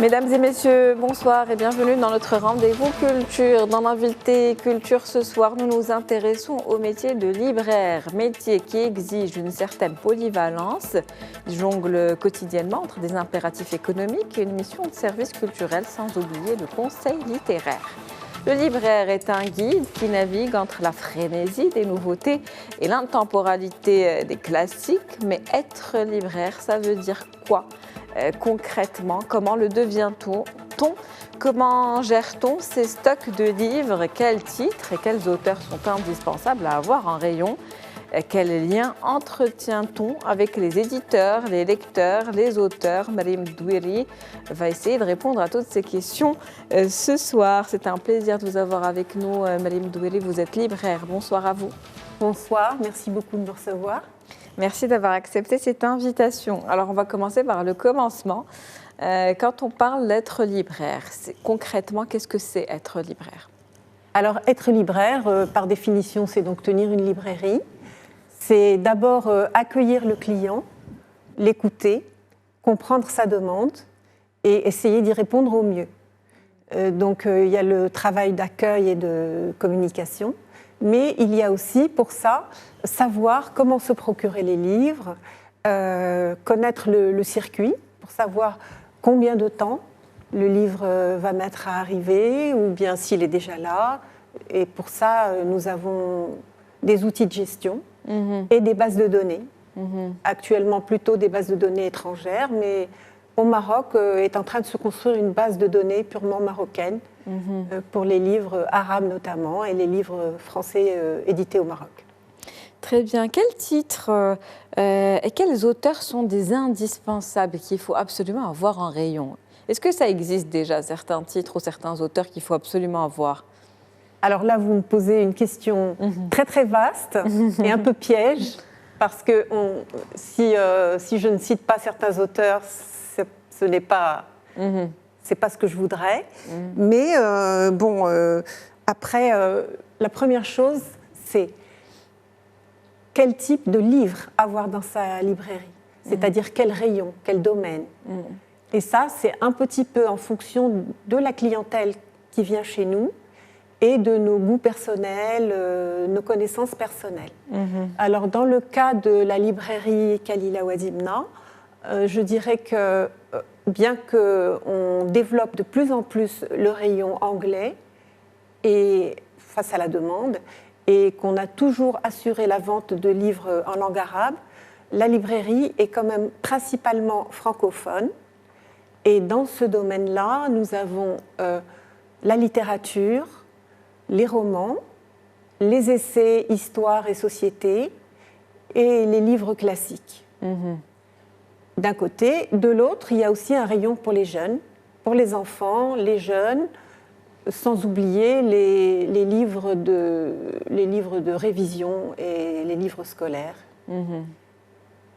Mesdames et messieurs, bonsoir et bienvenue dans notre rendez-vous culture. Dans l'invité culture ce soir, nous nous intéressons au métier de libraire, métier qui exige une certaine polyvalence, jongle quotidiennement entre des impératifs économiques et une mission de service culturel, sans oublier le conseil littéraire. Le libraire est un guide qui navigue entre la frénésie des nouveautés et l'intemporalité des classiques. Mais être libraire, ça veut dire quoi concrètement? Comment le devient-on? Comment gère-t-on ces stocks de livres? Quels titres et quels auteurs sont indispensables à avoir en rayon? Quel lien entretient-on avec les éditeurs, les lecteurs, les auteurs? Maryam Douiri va essayer de répondre à toutes ces questions ce soir. C'est un plaisir de vous avoir avec nous. Maryam Douiri, vous êtes libraire. Bonsoir à vous. Bonsoir, merci beaucoup de me recevoir. Merci d'avoir accepté cette invitation. Alors, on va commencer par le commencement. Quand on parle d'être libraire, concrètement, qu'est-ce que c'est être libraire? Alors, être libraire, par définition, c'est donc tenir une librairie. C'est d'abord accueillir le client, l'écouter, comprendre sa demande et essayer d'y répondre au mieux. Donc, il y a le travail d'accueil et de communication, mais il y a aussi, pour ça, savoir comment se procurer les livres, connaître le circuit pour savoir combien de temps le livre va mettre à arriver ou bien s'il est déjà là. Et pour ça, nous avons des outils de gestion et des bases de données. Actuellement, plutôt des bases de données étrangères, mais au Maroc est en train de se construire une base de données purement marocaine pour les livres arabes notamment et les livres français édités au Maroc. Très bien. Quels titres et quels auteurs sont des indispensables qu'il faut absolument avoir en rayon? Est-ce que ça existe déjà, certains titres ou certains auteurs qu'il faut absolument avoir? Alors là, vous me posez une question très très vaste et un peu piège, parce que si je ne cite pas certains auteurs, ce n'est pas, c'est pas ce que je voudrais. Mais après, la première chose, c'est quel type de livre avoir dans sa librairie, c'est-à-dire quel rayon, quel domaine. Et ça, c'est un petit peu en fonction de la clientèle qui vient chez nous et de nos goûts personnels, nos connaissances personnelles. Alors, dans le cas de la librairie Khalila Ouadibna, je dirais que bien qu'on développe de plus en plus le rayon anglais et face à la demande, et qu'on a toujours assuré la vente de livres en langue arabe, la librairie est quand même principalement francophone. Et dans ce domaine-là, nous avons la littérature, les romans, les essais, histoire et société, et les livres classiques. D'un côté. De l'autre, il y a aussi un rayon pour les jeunes, pour les enfants, les jeunes, sans oublier les livres de révision et les livres scolaires.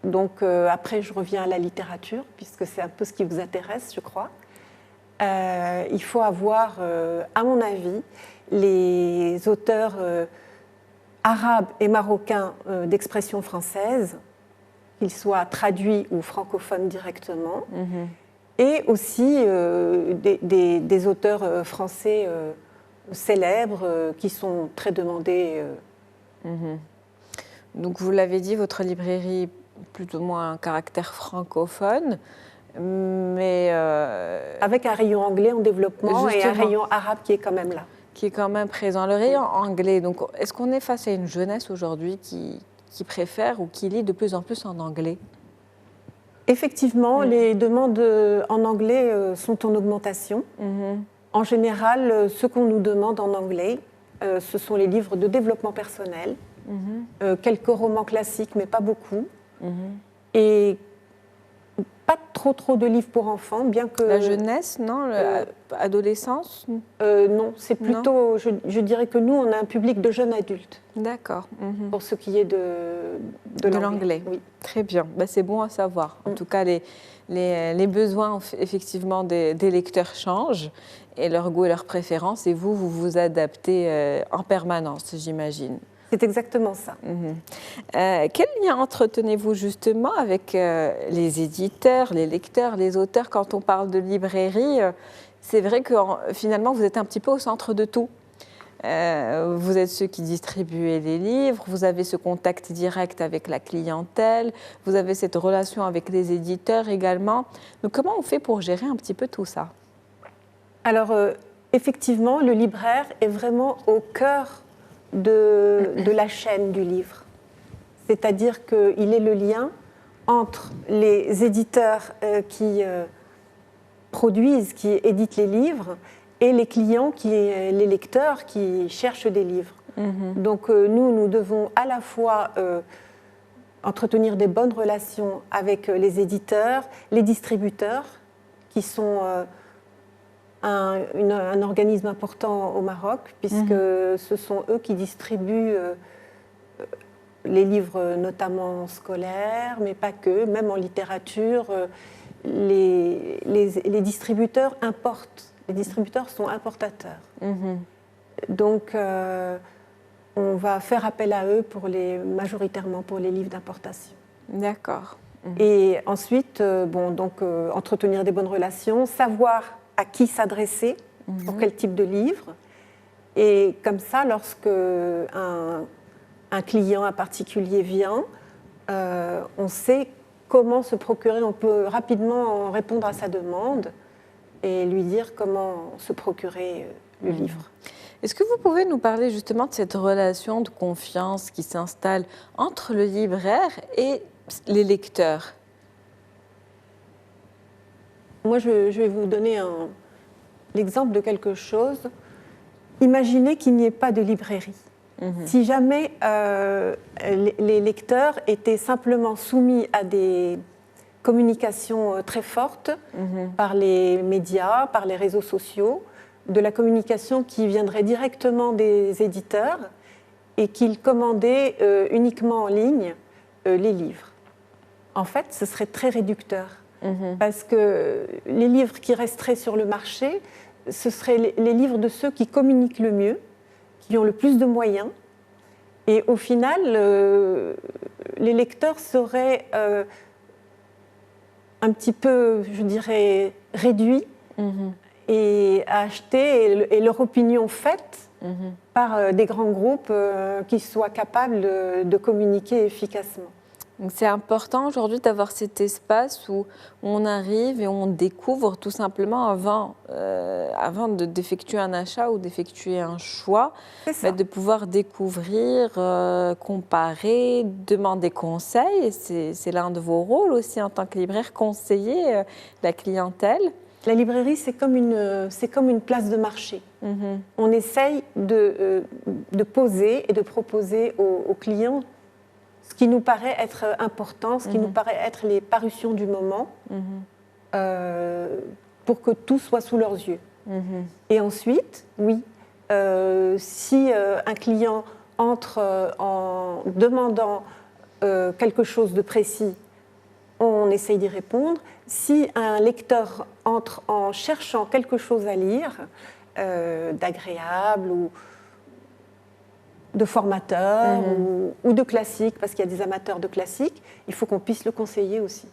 Donc après, je reviens à la littérature, puisque c'est un peu ce qui vous intéresse, je crois. Il faut avoir, à mon avis, les auteurs arabes et marocains d'expression française, qu'ils soient traduits ou francophones directement, et aussi des auteurs français célèbres qui sont très demandés. Donc vous l'avez dit, votre librairie plus ou moins un caractère francophone, mais avec un rayon anglais en développement. Justement. Et un rayon arabe qui est quand même là. Qui est quand même présent. Le rayon anglais, donc est-ce qu'on est face à une jeunesse aujourd'hui qui préfère ou qui lit de plus en plus en anglais? Effectivement, les demandes en anglais sont en augmentation. En général, ce qu'on nous demande en anglais, ce sont les livres de développement personnel, quelques romans classiques, mais pas beaucoup, et pas trop de livres pour enfants, bien que... La jeunesse, non? Adolescence? Non, c'est plutôt... Je dirais que nous, on a un public de jeunes adultes. D'accord. Pour ce qui est de l'anglais. Oui. Très bien. Ben, c'est bon à savoir. En tout cas, les besoins, effectivement, des lecteurs changent et leurs goûts et leurs préférences. Et vous vous adaptez en permanence, j'imagine. C'est exactement ça. Quel lien entretenez-vous justement avec les éditeurs, les lecteurs, les auteurs quand on parle de librairie? C'est vrai que finalement, vous êtes un petit peu au centre de tout. Vous êtes ceux qui distribuez les livres, vous avez ce contact direct avec la clientèle, vous avez cette relation avec les éditeurs également. Donc comment on fait pour gérer un petit peu tout ça? Alors, effectivement, le libraire est vraiment au cœur de la chaîne du livre. C'est-à-dire qu'il est le lien entre les éditeurs qui produisent, qui éditent les livres, et les clients, les lecteurs qui cherchent des livres. Donc nous devons à la fois entretenir des bonnes relations avec les éditeurs, les distributeurs, qui sont un organisme important au Maroc, puisque ce sont eux qui distribuent les livres, notamment scolaires, mais pas que, même en littérature. Les distributeurs importent. Les distributeurs sont importateurs. Donc, on va faire appel à eux majoritairement pour les livres d'importation. D'accord. Et ensuite, entretenir des bonnes relations, savoir à qui s'adresser, pour quel type de livre. Et comme ça, lorsque un client, un particulier vient, on sait comment se procurer. On peut rapidement répondre à sa demande et lui dire comment se procurer le livre. Est-ce que vous pouvez nous parler justement de cette relation de confiance qui s'installe entre le libraire et les lecteurs? Moi, je vais vous donner l'exemple de quelque chose. Imaginez qu'il n'y ait pas de librairie. Si jamais les lecteurs étaient simplement soumis à des communications très fortes par les médias, par les réseaux sociaux, de la communication qui viendrait directement des éditeurs et qu'ils commandaient uniquement en ligne les livres. En fait, ce serait très réducteur parce que les livres qui resteraient sur le marché, ce seraient les livres de ceux qui communiquent le mieux, qui ont le plus de moyens. Et au final, les lecteurs seraient un petit peu, je dirais, réduits et à acheter et leur opinion faite par des grands groupes qui soient capables de communiquer efficacement. Donc c'est important aujourd'hui d'avoir cet espace où on arrive et on découvre tout simplement avant d'effectuer un achat ou d'effectuer un choix, de pouvoir découvrir, comparer, demander conseil. C'est l'un de vos rôles aussi en tant que libraire, conseiller la clientèle. La librairie, c'est comme une place de marché. On essaye de poser et de proposer aux clients ce qui nous paraît être important, ce qui nous paraît être les parutions du moment, pour que tout soit sous leurs yeux. Et ensuite, oui, si un client entre en demandant quelque chose de précis, on essaye d'y répondre. Si un lecteur entre en cherchant quelque chose à lire, d'agréable ou de formateur ou de classique, parce qu'il y a des amateurs de classique, il faut qu'on puisse le conseiller aussi.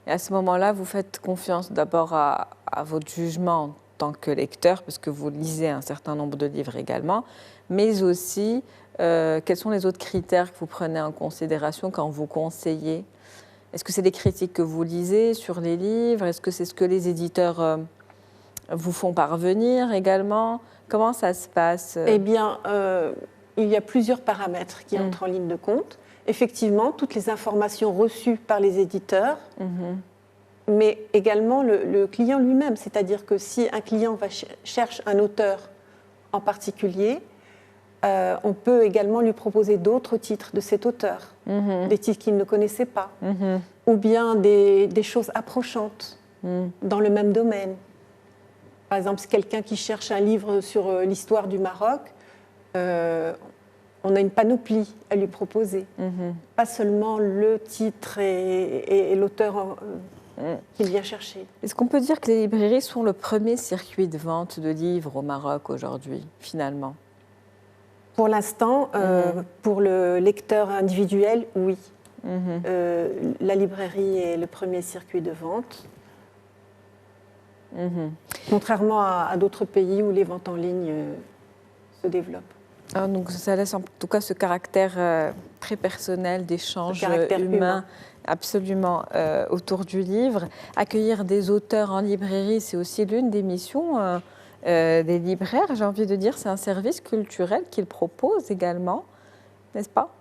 Et à ce moment-là, vous faites confiance d'abord à votre jugement en tant que lecteur, parce que vous lisez un certain nombre de livres également, mais aussi quels sont les autres critères que vous prenez en considération quand vous conseillez? Est-ce que c'est des critiques que vous lisez sur les livres? Est-ce que c'est ce que les éditeurs vous font parvenir également? Comment ça se passe? Eh bien, il y a plusieurs paramètres qui entrent en ligne de compte. Effectivement, toutes les informations reçues par les éditeurs, mais également le client lui-même. C'est-à-dire que si un client cherche un auteur en particulier, on peut également lui proposer d'autres titres de cet auteur, des titres qu'il ne connaissait pas, ou bien des choses approchantes dans le même domaine. Par exemple, si quelqu'un qui cherche un livre sur l'histoire du Maroc, on a une panoplie à lui proposer. Pas seulement le titre et l'auteur qu'il vient chercher. Est-ce qu'on peut dire que les librairies sont le premier circuit de vente de livres au Maroc aujourd'hui, finalement? pour l'instant, pour le lecteur individuel, oui. La librairie est le premier circuit de vente. Contrairement à d'autres pays où les ventes en ligne se développent. Ah, donc ça laisse en tout cas ce caractère très personnel d'échange humain, absolument, autour du livre. Accueillir des auteurs en librairie, c'est aussi l'une des missions des libraires. J'ai envie de dire, c'est un service culturel qu'ils proposent également, n'est-ce pas?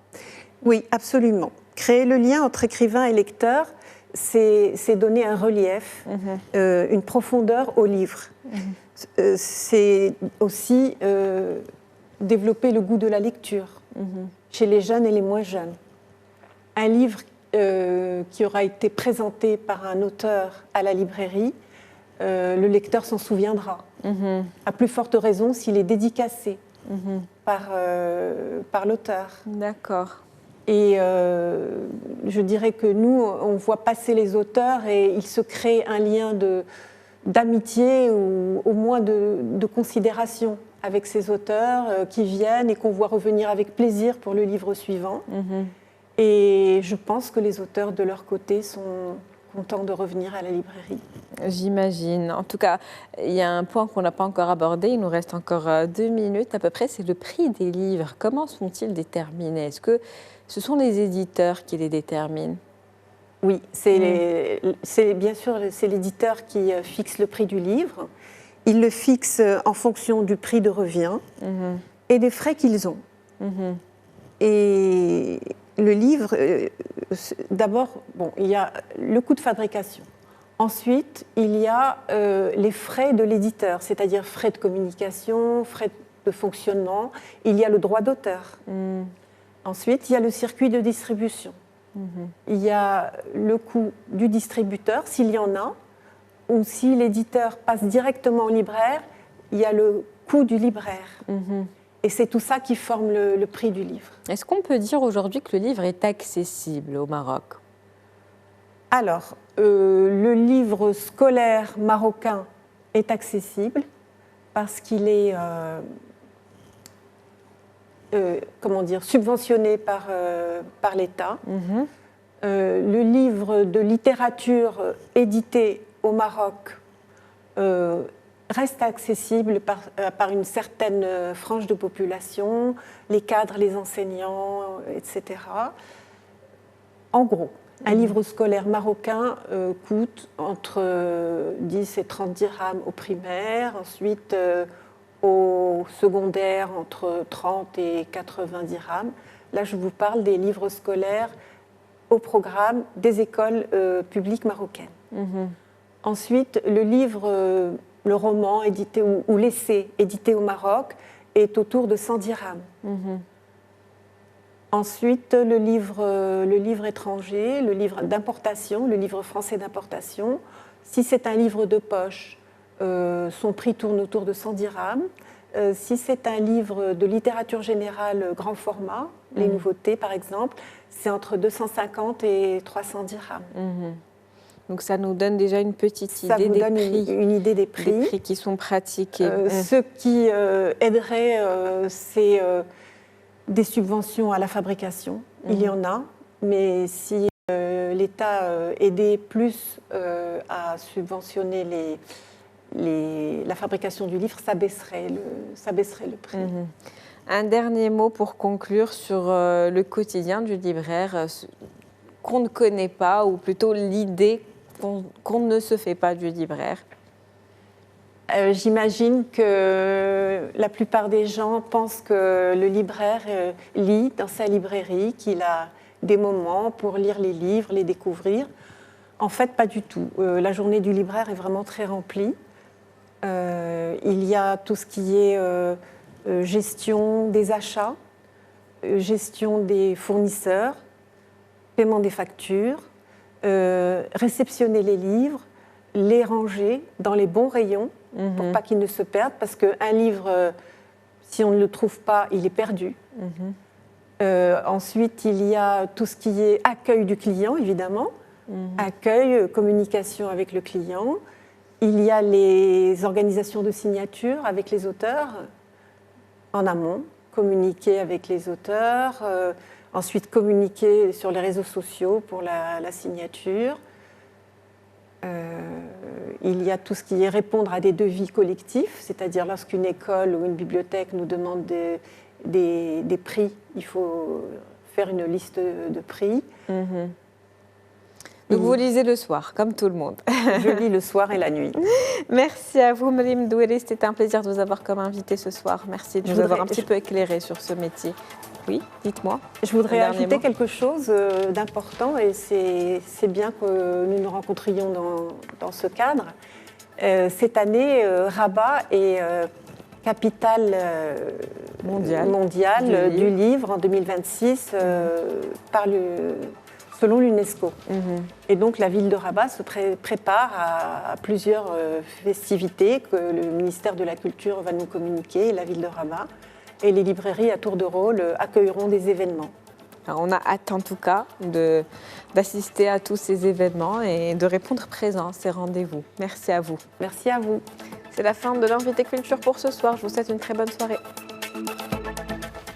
Oui, absolument. Créer le lien entre écrivain et lecteur, c'est donner un relief, une profondeur au livre. C'est aussi développer le goût de la lecture chez les jeunes et les moins jeunes. Un livre qui aura été présenté par un auteur à la librairie, le lecteur s'en souviendra. À plus forte raison s'il est dédicacé par l'auteur. D'accord. Et je dirais que nous, on voit passer les auteurs et il se crée un lien d'amitié ou au moins de considération avec ces auteurs qui viennent et qu'on voit revenir avec plaisir pour le livre suivant. Et je pense que les auteurs, de leur côté, sont contents de revenir à la librairie. J'imagine. En tout cas, il y a un point qu'on n'a pas encore abordé, il nous reste encore 2 minutes à peu près, c'est le prix des livres. Comment sont-ils déterminés? Est-ce que ce sont les éditeurs qui les déterminent? Oui, bien sûr, c'est l'éditeur qui fixe le prix du livre. Il le fixe en fonction du prix de revient et des frais qu'ils ont. Et le livre, d'abord, il y a le coût de fabrication. Ensuite, il y a les frais de l'éditeur, c'est-à-dire frais de communication, frais de fonctionnement. Il y a le droit d'auteur. Ensuite, il y a le circuit de distribution. Il y a le coût du distributeur, s'il y en a, ou si l'éditeur passe directement au libraire, il y a le coût du libraire. Et c'est tout ça qui forme le prix du livre. Est-ce qu'on peut dire aujourd'hui que le livre est accessible au Maroc? Alors, le livre scolaire marocain est accessible parce qu'il est subventionné par l'État. Le livre de littérature édité au Maroc reste accessible par une certaine frange de population, les cadres, les enseignants, etc. En gros, un livre scolaire marocain coûte entre 10 et 30 dirhams au primaire, ensuite au secondaire entre 30 et 80 dirhams. Là, je vous parle des livres scolaires au programme des écoles publiques marocaines. Ensuite, le livre, le roman édité ou l'essai édité au Maroc est autour de 100 dirhams. Ensuite, le livre étranger, le livre d'importation, le livre français d'importation, si c'est un livre de poche, son prix tourne autour de 100 dirhams. Si c'est un livre de littérature générale grand format, les nouveautés par exemple, c'est entre 250 et 300 dirhams. Donc ça nous donne déjà une petite idée des prix. Une idée des prix. Des prix qui sont pratiqués. Ce qui aiderait, c'est des subventions à la fabrication. Il y en a, mais si l'État aidait plus à subventionner la fabrication du livre, ça baisserait le prix. Un dernier mot pour conclure sur le quotidien du libraire qu'on ne connaît pas, ou plutôt l'idée qu'on ne se fait pas du libraire. J'imagine que la plupart des gens pensent que le libraire lit dans sa librairie, qu'il a des moments pour lire les livres, les découvrir. En fait, pas du tout. La journée du libraire est vraiment très remplie. Il y a tout ce qui est gestion des achats, gestion des fournisseurs, paiement des factures, réceptionner les livres, les ranger dans les bons rayons pour pas qu'ils ne se perdent, parce qu'un livre, si on ne le trouve pas, il est perdu. Ensuite, il y a tout ce qui est accueil du client, évidemment, accueil, communication avec le client. Il y a les organisations de signature avec les auteurs en amont, communiquer avec les auteurs, ensuite communiquer sur les réseaux sociaux pour la signature. Il y a tout ce qui est répondre à des devis collectifs, c'est-à-dire lorsqu'une école ou une bibliothèque nous demande des prix, il faut faire une liste de prix. Donc vous lisez le soir, comme tout le monde. Je lis le soir et la nuit. Merci à vous, Mrim Douéli. C'était un plaisir de vous avoir comme invité ce soir. Merci de nous avoir un petit peu éclairé sur ce métier. Oui, dites-moi. Je voudrais ajouter quelque chose d'important, et c'est bien que nous nous rencontrions dans ce cadre. Cette année, Rabat est capitale mondiale du livre en 2026 selon l'UNESCO. Et donc la ville de Rabat se prépare à plusieurs festivités que le ministère de la Culture va nous communiquer, la ville de Rabat. Et les librairies à tour de rôle accueilleront des événements. Alors on a hâte en tout cas d'assister à tous ces événements et de répondre présent à ces rendez-vous. Merci à vous. Merci à vous. C'est la fin de l'invité culture pour ce soir. Je vous souhaite une très bonne soirée.